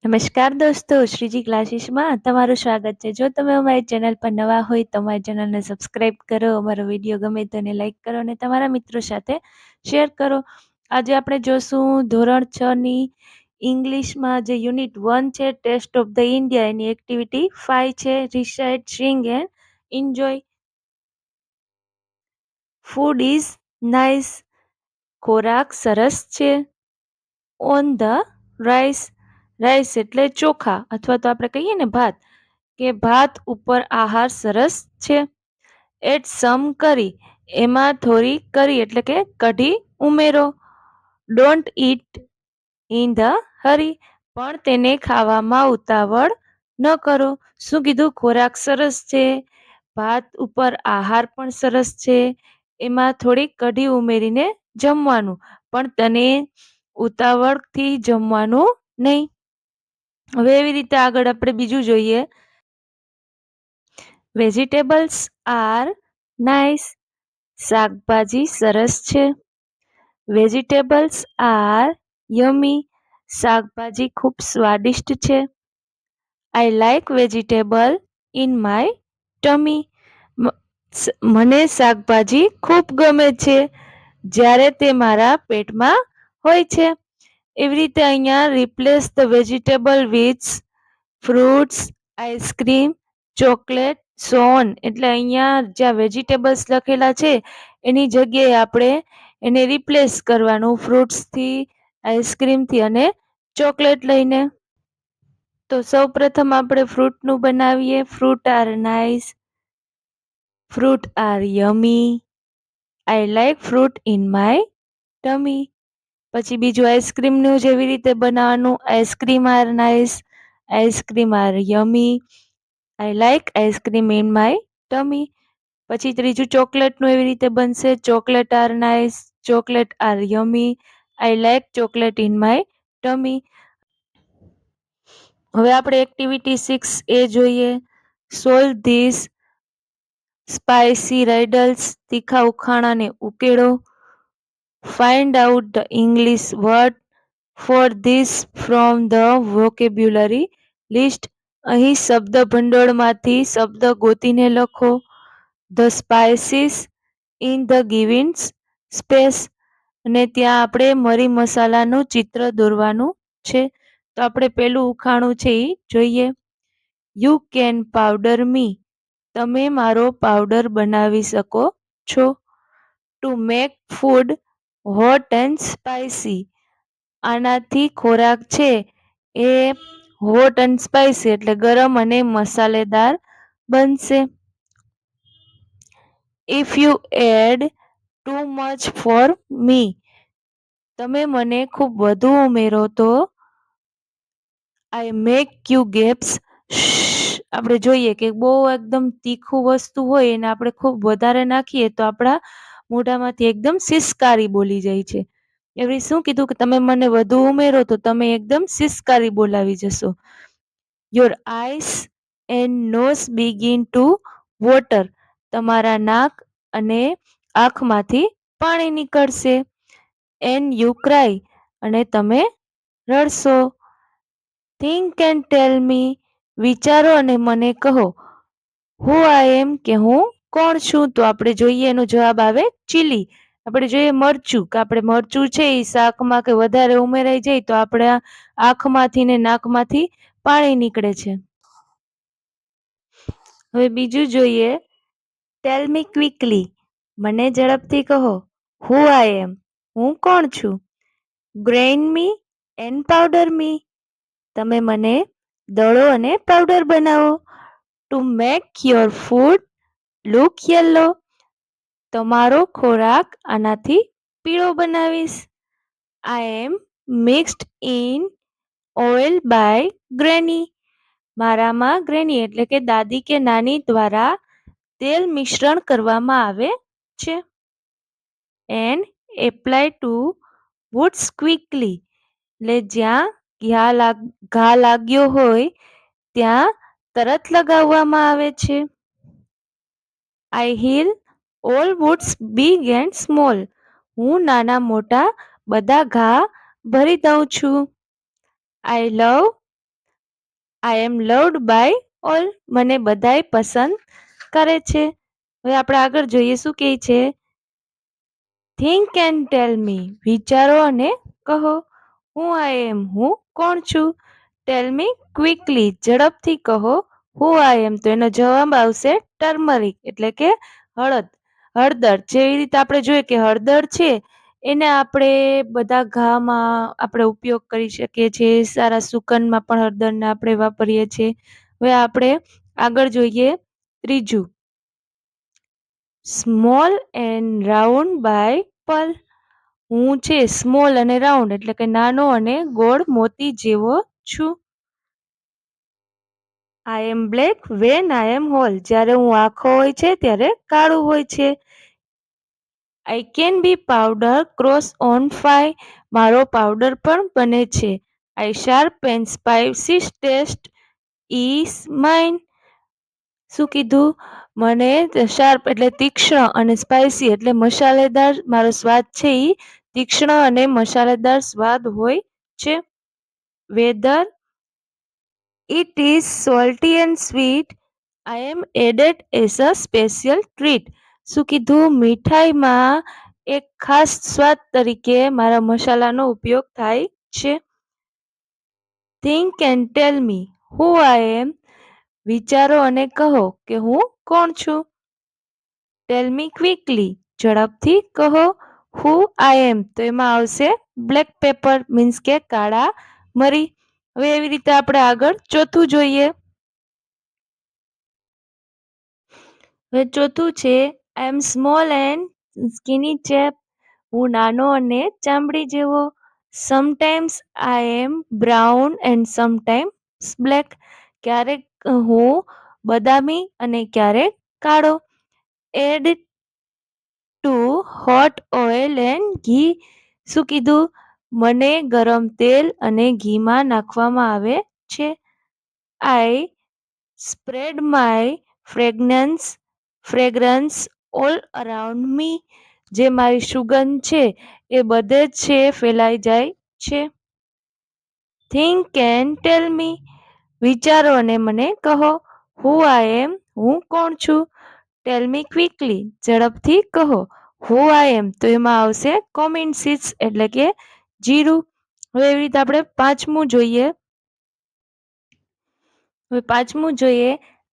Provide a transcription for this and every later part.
નમસ્કાર દોસ્તો, શ્રીજી ક્લાસીસમાં તમારું સ્વાગત છે. જો તમે અમારી ચેનલ પર નવા હોય તો અમારી ચેનલને સબસ્ક્રાઈબ કરો, અમારો વિડીયો ગમે તો એને લાઈક કરો અને તમારા મિત્રો સાથે શેર કરો. આજે આપણે જોશું ધોરણ 6 ની ઇંગ્લિશમાં જે યુનિટ 1 છે, taste of the India, any activity 5 છે, recite, sing and enjoy. Food is nice, ખોરાક સરસ છે. ઓન ધ રાઈસ, રાઈસ એટલે ચોખા અથવા તો આપણે કહીએ ને ભાત, કે ભાત ઉપર આહાર સરસ છે. એડ સમ કરી, એમાં થોડી કરી એટલે કે કઢી ઉમેરો. ડોન્ટ ઈટ ઇન ધ હરી, પણ તેને ખાવામાં ઉતાવળ ન કરો. શું કીધું? ખોરાક સરસ છે, ભાત ઉપર આહાર પણ સરસ છે, એમાં થોડીક કઢી ઉમેરીને જમવાનું, પણ તને ઉતાવળથી જમવાનું નહીં. હવે એવી રીતે આગળ આપણે બીજું જોઈએ. વેજીટેબલ્સ આર નાઇસ, શાકભાજી સરસ છે. વેજીટેબલ્સ આર યમી, શાકભાજી ખૂબ સ્વાદિષ્ટ છે. I like vegetable in my ટમી, મને શાકભાજી ખૂબ ગમે છે જ્યારે તે મારા પેટમાં હોય છે. એવી રીતે અહીંયા replace the vegetable with fruits, ice cream, chocolate, so on, એટલે અહીંયા જ્યાં વેજીટેબલ્સ લખેલા છે એની જગ્યાએ આપણે એને રિપ્લેસ કરવાનું ફ્રૂટ્સથી, આઈસ્ક્રીમથી અને ચોકલેટ લઈને. તો સૌ પ્રથમ આપણે ફ્રૂટનું બનાવીએ. Fruit are nice, fruit are yummy, I like fruit in my tummy. પછી બીજું આઈસ્ક્રીમનું જેવી રીતે બનાવવાનું. Ice cream are nice, ice cream are yummy, I like ice cream in my tummy. પછી ત્રીજું ચોકલેટનું એવી રીતે બનશે. Chocolate are nice, chocolate are yummy, I like chocolate in my tummy. હવે આપણે એક્ટિવિટી 6A જોઈએ. સોલ્વ ધીસ સ્પાઇસી રાઇડલ્સ, તીખા ઉખાણાને ઉકેળો. Find out the English word for this from the vocabulary list, અહીં શબ્દ ભંડોળમાંથી શબ્દ ગોતીને લખો. The spices in the given space, અને ત્યાં આપણે મરી મસાલાનું ચિત્ર દોરવાનું છે. તો આપણે પેલું ઉખાણું છે એ જોઈએ. યુ કેન પાવડર મી, તમે મારો પાવડર બનાવી શકો છો. To make food hot and spicy, આનાથી ખોરાક છે એ હોટ એન્ડ સ્પાઇસી એટલે ગરમ અને મસાલેદાર બનશે. If you add too much for me, તમે મને ખૂબ વધુ ઉમેરો તો આઈ મેક યુ ગેપ્સ, આપણે જોઈએ કે બહુ એકદમ તીખું વસ્તુ હોય એને આપણે ખૂબ વધારે નાખીએ તો આપણા મોઢામાંથી એકદમ સિસકારી બોલી જાય છે. એવી શું કીધું કે તમે મને વધુ ઉમેરો તો તમે એકદમ સિસકારી બોલાવી જશો. Your eyes and nose begin to water, તમારા નાક અને આંખમાંથી પાણી નીકળશે. એન્ડ યુ ક્રાય, અને તમે રડશો. થિંક એન્ડ ટેલ મી, વિચારો અને મને કહો. હુ આઈ એમ, કે હું કોણ છું? તો આપણે જોઈએ એનો જવાબ આવે ચીલી. આપણે જોઈએ મરચું, કે આપણે મરચું છે એ શાકમાં કે વધારે ઉમેરાઈ જાય તો આપણે આંખમાંથી ને નાકમાંથી પાણી નીકળે છે. હવે બીજું જોઈએ. ટેલ મી ક્વિકલી, મને ઝડપથી કહો. હુ આઈ એમ, હું કોણ છું? ગ્રેઇન મી એન્ડ પાવડર મી, તમે મને દળો અને પાવડર બનાવો. Two make your food look yellow, તમારો ખોરાક આનાથી પીળો બનાવીશ. આઈ એમ મિક્સ્ડ ઇન ઓઇલ બાય ગ્રેની, મારામાં ગ્રેની એટલે કે દાદી કે નાની દ્વારા તેલ મિશ્રણ કરવામાં આવે છે. And apply to woods quickly, એટલે જ્યાં ઘા લાગ્યો હોય ત્યાં તરત લગાવવામાં આવે છે. I heal all wounds big and small, હું નાના મોટા બધા ઘા ભરી દઉં છું. I love I am loved by all. મને બધાય પસંદ કરે છે. હવે આપણે આગળ જોઈએ શું કહે છે. Think and tell me. વિચારો અને કહો. હું આઈ એમ. હું કોણ છું. ટેલ મી ક્વિકલી. ઝડપથી કહો. હું આઈ એમ. તો એનો જવાબ આવશે ટર્મરિક એટલે કે હળદર. જેવી રીતે આપણે જોઈએ કે હળદર છે એને આપણે બધા ઘામાં આપણે ઉપયોગ કરી શકીએ છીએ. સારા સુકનમાં પણ હળદરને આપણે વાપરીએ છીએ. હવે આપણે આગળ જોઈએ ત્રીજું. સ્મોલ એન્ડ રાઉન્ડ બાય પલ. હું છે સ્મોલ અને રાઉન્ડ એટલે કે નાનો અને ગોળ મોતી જેવો છું. I am black when I am whole. જ્યારે હું આખો હોય છે ત્યારે કાળું હોય છે. I can be powder cross on fine. મારો પાવડર પણ બને છે. I sharp and spicy taste is mine. શું કીધું. મને શાર્પ એટલે તીક્ષ્ણ અને સ્પાઇસી એટલે મસાલેદાર. મારો સ્વાદ છે એ તીક્ષ્ણ અને મસાલેદાર સ્વાદ હોય છે. Whether it is salty and sweet I am added as a special treat. શું કીધું. મીઠાઈમાં એક ખાસ સ્વાદ તરીકે મારા મસાલાનો ઉપયોગ થાય છે. Think and tell me who I એમ. વિચારો અને કહો કે હું કોણ છું. ટેલ મી ક્વિકલી. ઝડપથી કહો. હુ આઈ એમ. તો એમાં આવશે બ્લેક પેપર મીન્સ કે કાળા મરી. હવે એવી રીતે આપણે આગળ ચોથું જોઈએ. હવે ચોથું છે આઈ એમ સ્મોલ એન્ડ સ્કિની ચેપ. હું નાનો અને ચામડી જેવો. Sometimes I am brown and sometimes black. ક્યારેક હું બદામી અને ક્યારેક કાળો. Add to hot oil and ghee. શું કીધું. મને ગરમ તેલ અને ઘીમાં નાખવામાં આવે છે. I spread my fragrance all around me. જે મારી સુગંધ છે એ બધે જ છે ફેલાઈ જાય છે. Think and tell me. વિચારો અને મને કહો. Who I am. હું કોણ છું. ટેલ મી ક્વિકલી. ઝડપથી કહો. હુ આઈ એમ. તો એમાં આવશે કોમિન સીડ્સ એટલે કે જીરું. હવે એવી રીતે આપણે પાંચમું જોઈએ.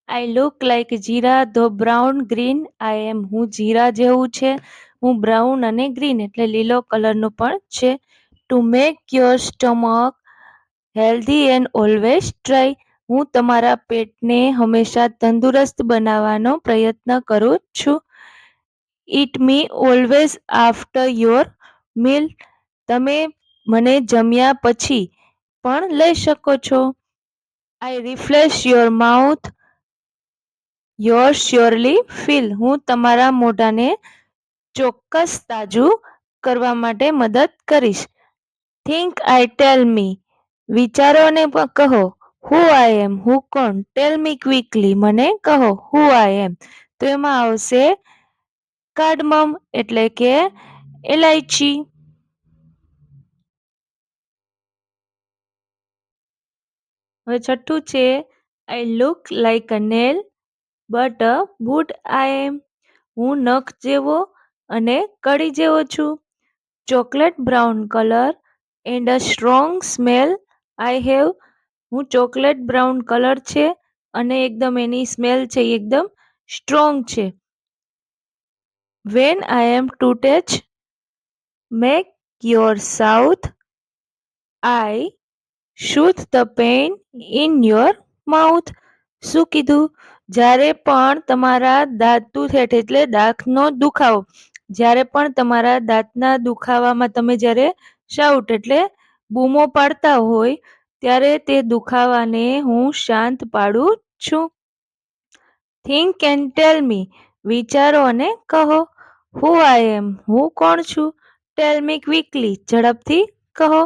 આઈ લુક લાઈક જીરા ધો બ્રાઉન ગ્રીન આઈ એમ. હું જીરા જેવું છે. હું બ્રાઉન અને ગ્રીન એટલે લીલો કલરનું પણ છે. To make your stomach healthy and always try. હું તમારા પેટને હંમેશા તંદુરસ્ત બનાવવાનો પ્રયત્ન કરું છું. Eat me always after your meal. તમે મને જમ્યા પછી પણ લઈ શકો છો. I refresh your mouth your surely feel. હું તમારા મોઢાને ચોક્કસ તાજું કરવા માટે મદદ કરીશ. Think I tell me. વિચારો અને કહો. Who I am. હું કોણ. Tell me quickly. મને કહો. હુ આઈ એમ. તો એમાં આવશે કાર્ડમમ એટલે કે એલાયચી. હવે છઠ્ઠું છે I look like a nail but a bud I am. હું નખ જેવો અને કડી જેવો છું. Chocolate brown colour and a strong smell I have. હું ચોકલેટ બ્રાઉન કલર છે અને એકદમ એની સ્મેલ છે એકદમ સ્ટ્રોંગ છે. When I am to touch make your south I soothe the pain in your mouth. શું કીધું. જ્યારે પણ તમારા દાંતનું ઠેઠ એટલે દાંતનો દુખાવો. જ્યારે પણ તમારા દાંતના દુખાવામાં તમે જ્યારે શાઉટ એટલે બૂમો પાડતા હોય ત્યારે તે દુખાવાને હું શાંત પાડું છું. Think and tell me. વિચારો અને કહો. Who I am. હું કોણ છું. ટેલ મી ક્વિકલી. ઝડપથી કહો.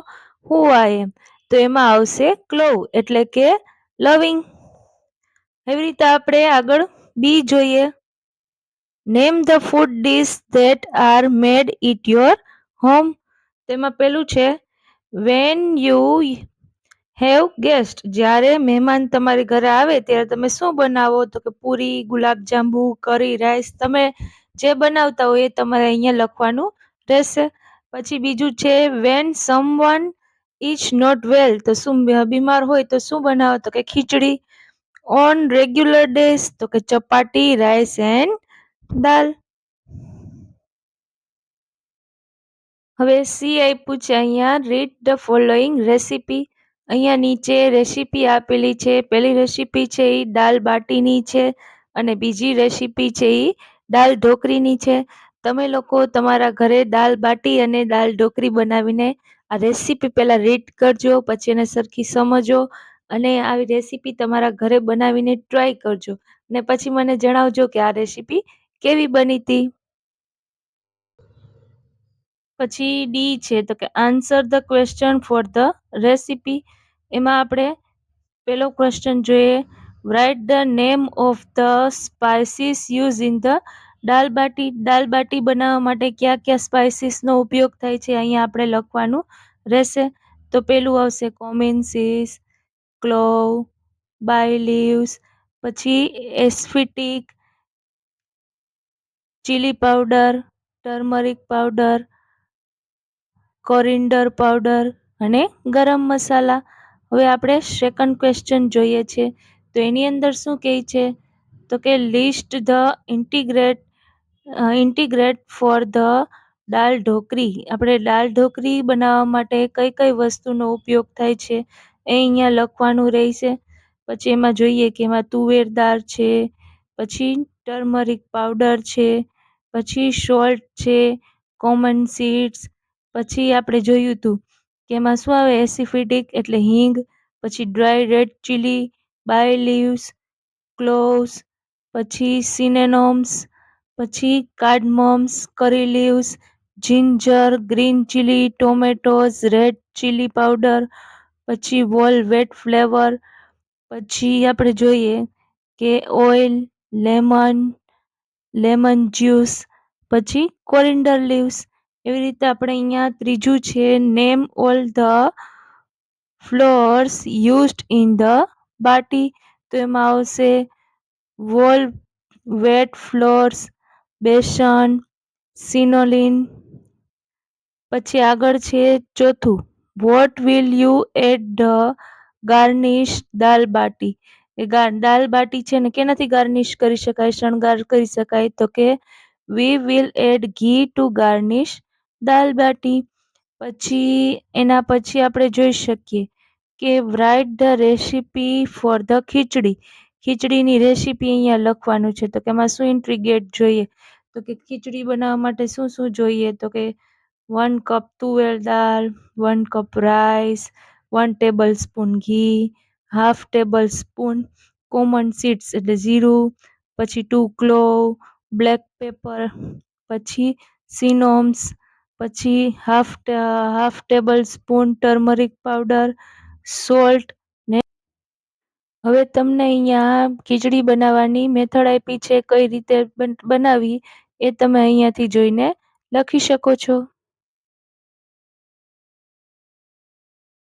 હુ આઈ એમ. તો એમાં આવશે ક્લોવ એટલે કે લવિંગ. એવી રીતે આપણે આગળ બી જોઈએ. Name the food dish that are made it your home. તેમાં પેલું છે વેન યુ હેવ ગેસ્ટ, જ્યારે મહેમાન તમારી ઘરે આવે ત્યારે તમે શું બનાવો? તો કે પૂરી, ગુલાબજાંબુ, કરી, રાઈસ. તમે જે બનાવતા હોય એ તમારે અહીંયા લખવાનું રહેશે. પછી બીજું છે when someone is not well, તો શું બીમાર હોય તો શું બનાવો? તો કે ખીચડી. ઓન રેગ્યુલર ડેઝ, તો કે ચપાટી, રાઈસ એન્ડ દાલ. હવે સી આપ્યું છે અહીંયા, રીડ ધ ફોલોઈંગ રેસીપી. અહીંયા નીચે રેસીપી આપેલી છે. પહેલી રેસીપી છે એ દાલ બાટીની છે અને બીજી રેસીપી છે એ દાલ ઢોકરીની છે. તમે લોકો તમારા ઘરે દાલ બાટી અને દાલ ઢોકરી બનાવીને આ રેસીપી પહેલાં રીડ કરજો, પછી એને સરખી સમજો અને આવી રેસીપી તમારા ઘરે બનાવીને ટ્રાય કરજો અને પછી મને જણાવજો કે આ રેસીપી કેવી બની હતી. પછી ડી છે, તો કે answer the question for the recipe. એમાં આપણે પેલો ક્વેશ્ચન જોઈએ, write the name of the spices use in the dal bati. દાલ બાટી બનાવવા માટે કયા કયા સ્પાઇસીસનો ઉપયોગ થાય છે અહીંયા આપણે લખવાનું રહેશે. તો પેલું આવશે cumin seeds, clove, bay leaves, પછી asafoetida, chilli powder, turmeric powder, coriander powder અને ગરમ મસાલા. હવે આપણે સેકન્ડ ક્વેશ્ચન જોઈએ છે. તો એની અંદર શું કહે છે? તો કે list the integrate for the dal dhokri. આપણે દાલ ઢોકરી બનાવવા માટે કઈ કઈ વસ્તુનો ઉપયોગ થાય છે એ અહીંયા લખવાનું રહેશે. પછી એમાં જોઈએ કે એમાં તુવેર દાળ છે, પછી ટર્મરિક પાવડર છે, પછી સોલ્ટ છે, કોમન સીડ્સ. પછી આપણે જોયું હતું કે એમાં શું આવે, એસિફિટિક એટલે હિંગ, પછી dry red chilli, bay leaves, cloves, પછી સિનેનોમ્સ, પછી cardamoms, curry leaves, ginger, green chilli, tomatoes, red chilli powder, પછી વોલ વેટ ફ્લેવર. પછી આપણે જોઈએ કે ઓઇલ, લેમન જ્યુસ, પછી કોરિન્ડર લીવ્સ. એવી રીતે આપણે અહીંયા ત્રીજું છે, name all the flours used in the baati. તો એમાં આવશે વોલ વેટ ફ્લોર્સ, બેસન, સિનોલિન. પછી આગળ છે ચોથું, what will you add the garnish dal baati. એ દાલ બાટી છે ને કેનાથી ગાર્નિશ કરી શકાય, શણગાર કરી શકાય? તો કે we will add ghee to garnish dal baati. પછી એના પછી આપણે જોઈ શકીએ કે write the recipe for the khichdi. ખીચડીની રેસીપી અહીંયા લખવાનું છે. તો કે એમાં શું ઇન્ટ્રીગેટ જોઈએ? તો કે ખીચડી બનાવવા માટે શું શું જોઈએ? તો કે 1 કપ તુવેર દાળ, 1 કપ રાઈસ, 1 ટેબલ સ્પૂન ઘી, half table spoon common seeds એટલે જીરું, પછી 2 ક્લોવ, બ્લેક પેપર, પછી સિનોમ્સ, પછી half table spoon turmeric powder, salt. ને હવે તમને અહીંયા ખીચડી બનાવવાની મેથડ આપી છે, કઈ રીતે બનાવી એ તમે અહીંયાથી જોઈને લખી શકો છો.